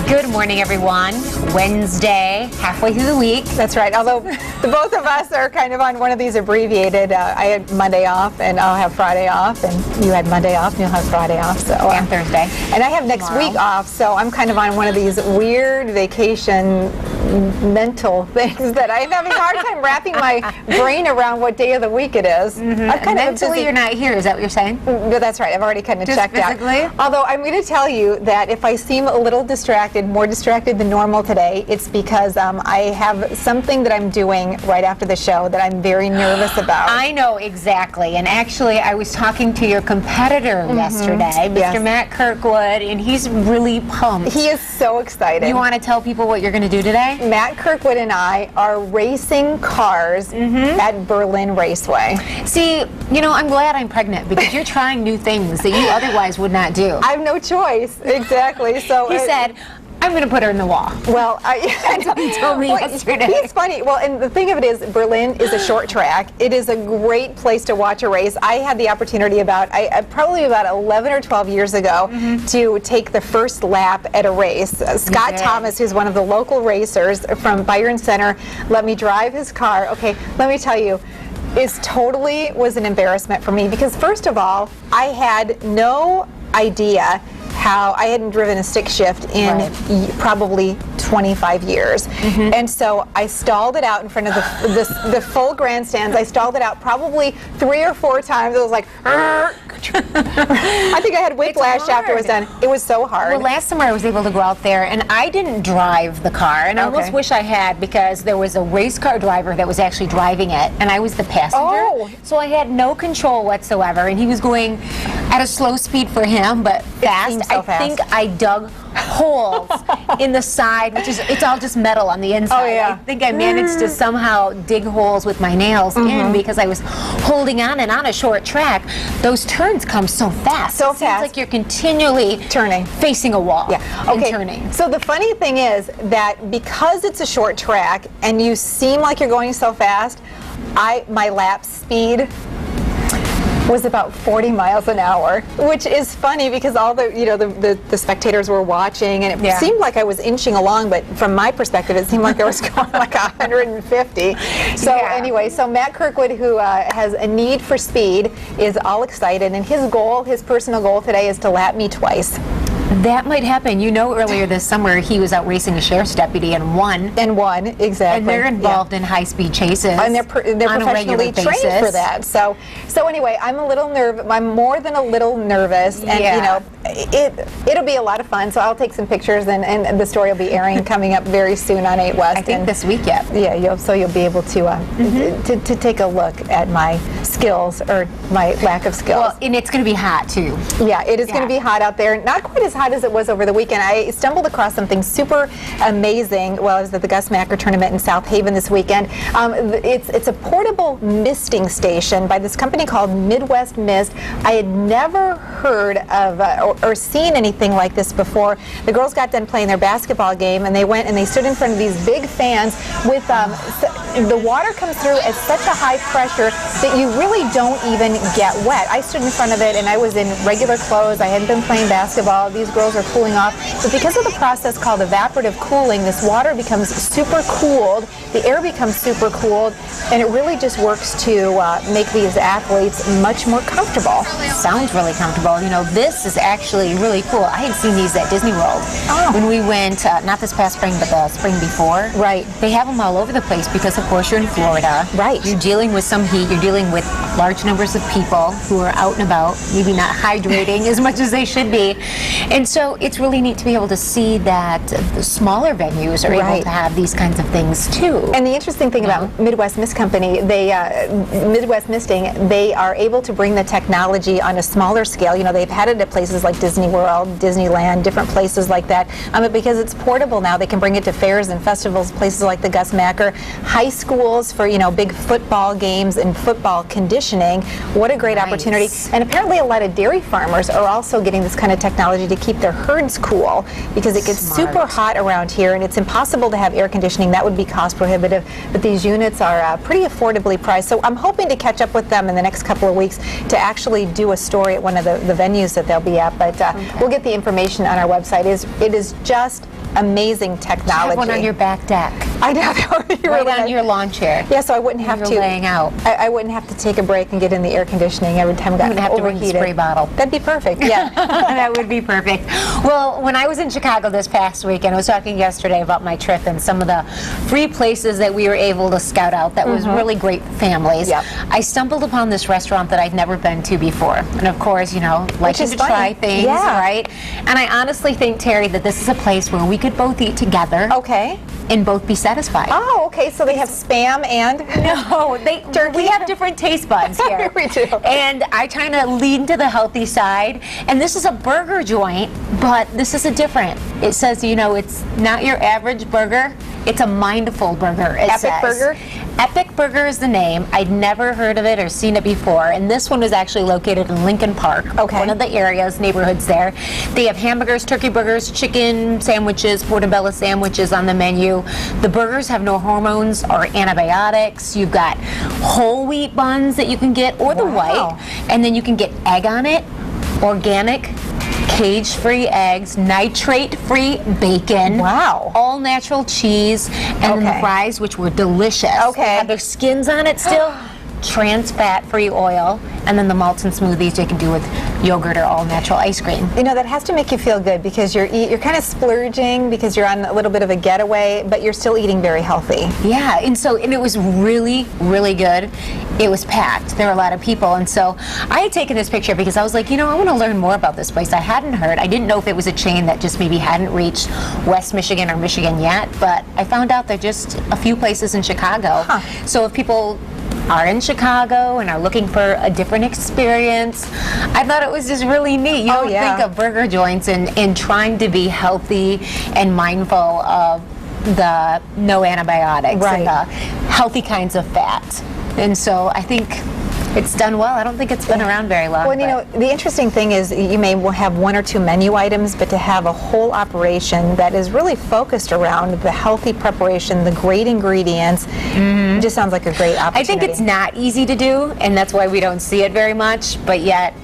Good morning, everyone. Wednesday, halfway through the week. That's right. Although the both of us are kind of on one of these abbreviated. I had Monday off, and I'll have Friday off, and you had Monday off, and you'll have Friday off. So and Thursday. And I have next week off, so I'm kind of on one of these weird vacation mental things that I'm having a hard time wrapping my brain around what day of the week it is. Mentally, you're not here. Is that what you're saying? But that's right. I've already kind of Just checked physically? out. Although I'm going to tell you that if I seem a little distracted, more distracted than normal today, it's because I have something that I'm doing right after the show that I'm very nervous about. I know exactly. And actually, I was talking to your competitor yesterday, Mr. Matt Kirkwood, and he's really pumped. He is so excited. You want to tell people what you're going to do today? Matt Kirkwood and I are racing cars at Berlin Raceway. See, you know, I'm glad I'm pregnant because you're trying new things that you otherwise would not do. I have no choice. Exactly. So he said, I'm going to put her in the wall. Well, That's what he told me yesterday. He's funny. Well, and the thing of it is, Berlin is a short track. It is a great place to watch a race. I had the opportunity probably about 11 or 12 years ago to take the first lap at a race. Scott Thomas, who's one of the local racers from Byron Center, let me drive his car. Okay, let me tell you, it was an embarrassment for me because, first of all, I had no idea how I hadn't driven a stick shift in probably 25 years. And so I stalled it out in front of the full grandstands. I stalled it out probably 3 or 4 times. It was like, I think I had whiplash after it was done. It was so hard. Well, last summer I was able to go out there, and I didn't drive the car, and I almost wish I had because there was a race car driver that was actually driving it, and I was the passenger. So I had no control whatsoever, and he was going at a slow speed for him, but fast. I think I dug holes in the side, which is, it's all just metal on the inside. I think I managed to somehow dig holes with my nails in because I was holding on, and on a short track, those turns come so fast. It seems like you're continually turning, facing a wall and turning. So the funny thing is that because it's a short track and you seem like you're going so fast, my lap speed was about 40 miles an hour, which is funny because all the spectators were watching, and it seemed like I was inching along, but from my perspective, it seemed like I was going like 150. So anyway, so Matt Kirkwood, who has a need for speed, is all excited, and his personal goal today is to lap me twice. That might happen. You know, earlier this summer, he was out racing a sheriff's deputy and won. Exactly. And they're involved in high-speed chases. And they're professionally trained for that. So anyway, I'm a little nervous. I'm more than a little nervous, and you know, it'll be a lot of fun. So I'll take some pictures, and the story will be airing coming up very soon on 8 West. I think this week yet. Yeah, you'll be able to take a look at my skills or my lack of skills. Well, and it's going to be hot too. Yeah, it is going to be hot out there. Not quite as hot as it was over the weekend. I stumbled across something super amazing. Well, I was at the Gus Macker tournament in South Haven this weekend. It's a portable misting station by this company called Midwest Mist. I had never heard of or seen anything like this before. The girls got done playing their basketball game, and they went and they stood in front of these big fans with the water comes through at such a high pressure that you really don't even get wet. I stood in front of it, and I was in regular clothes. I hadn't been playing basketball. These girls are cooling off. But because of the process called evaporative cooling, this water becomes super cooled, the air becomes super cooled, and it really just works to make these athletes much more comfortable. Sounds really comfortable. You know, this is actually really cool. I had seen these at Disney World when we went, not this past spring, but the spring before. Right. They have them all over the place because, of course, you're in Florida. Right. You're dealing with some heat. You're dealing with large numbers of people who are out and about, maybe not hydrating as much as they should be. And so it's really neat to be able to see that the smaller venues are able to have these kinds of things too. And the interesting thing about Midwest Mist Company, Midwest Misting, they are able to bring the technology on a smaller scale. You know, they've had it at places like Disney World, Disneyland, different places like that. But because it's portable now, they can bring it to fairs and festivals, places like the Gus Macker, high schools for, you know, big football games and football conditioning conditioning. What a great opportunity. And apparently a lot of dairy farmers are also getting this kind of technology to keep their herds cool, because it gets super hot around here and it's impossible to have air conditioning. That would be cost prohibitive, but these units are pretty affordably priced. So I'm hoping to catch up with them in the next couple of weeks to actually do a story at one of the venues that they'll be at, but we'll get the information on our website. It is just amazing technology. Have one on your back deck. I know. That would be right on your lawn chair. Yeah, so I wouldn't have to laying out. I wouldn't have to take a break and get in the air conditioning every time I got overheated. Have to bring the spray bottle. That'd be perfect. Yeah, that would be perfect. Well, when I was in Chicago this past week, and I was talking yesterday about my trip and some of the free places that we were able to scout out that was really great for families. Yep. I stumbled upon this restaurant that I'd never been to before, and of course, you know, liking to try things, right? And I honestly think, Terry, that this is a place where we could both eat together. Okay. And both be satisfied. Oh, okay. So they have Spam and no, we have different taste buds here. We do. And I kind of lean to the healthy side. And this is a burger joint, but this is a different. It says, you know, it's not your average burger. It's a mindful burger. Epic Burger? Epic Burger is the name. I'd never heard of it or seen it before. And this one was actually located in Lincoln Park, one of the areas, neighborhoods there. They have hamburgers, turkey burgers, chicken sandwiches, portobello sandwiches on the menu. The burgers have no hormones or antibiotics. You've got whole wheat buns that you can get, or the white. And then you can get egg on it, organic, cage-free eggs, nitrate-free bacon, all natural cheese, and then the fries, which were delicious. They have their skins on it still. Trans fat-free oil, and then the malts and smoothies you can do with yogurt or all-natural ice cream. You know, that has to make you feel good, because you're kind of splurging because you're on a little bit of a getaway, but you're still eating very healthy. Yeah, and it was really, really good. It was packed. There were a lot of people, and so I had taken this picture because I was like, you know, I want to learn more about this place. I hadn't heard. I didn't know if it was a chain that just maybe hadn't reached West Michigan or Michigan yet, but I found out there are just a few places in Chicago. So if people are in Chicago and are looking for a different experience, I thought it was just really neat. You don't think of burger joints and trying to be healthy and mindful of the no antibiotics and the healthy kinds of fat. And so I think it's done well. I don't think it's been around very long. Well, you know, the interesting thing is you may have one or two menu items, but to have a whole operation that is really focused around the healthy preparation, the great ingredients, it just sounds like a great opportunity. I think it's not easy to do, and that's why we don't see it very much, but yet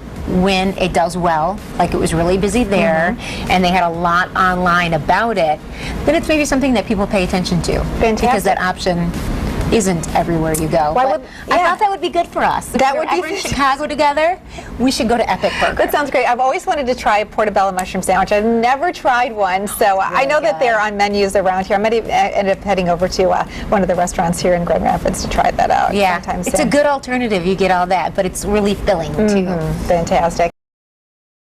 when it does well, like it was really busy there, and they had a lot online about it, then it's maybe something that people pay attention to. Fantastic. Because that option isn't everywhere you go. I thought that would be good for us. That would be in Chicago together. We should go to Epic Burger. That sounds great. I've always wanted to try a portobello mushroom sandwich. I've never tried one, so I know that they're on menus around here. I might end up heading over to one of the restaurants here in Grand Rapids to try that out. Yeah, it's a good alternative. You get all that, but it's really filling too. Fantastic.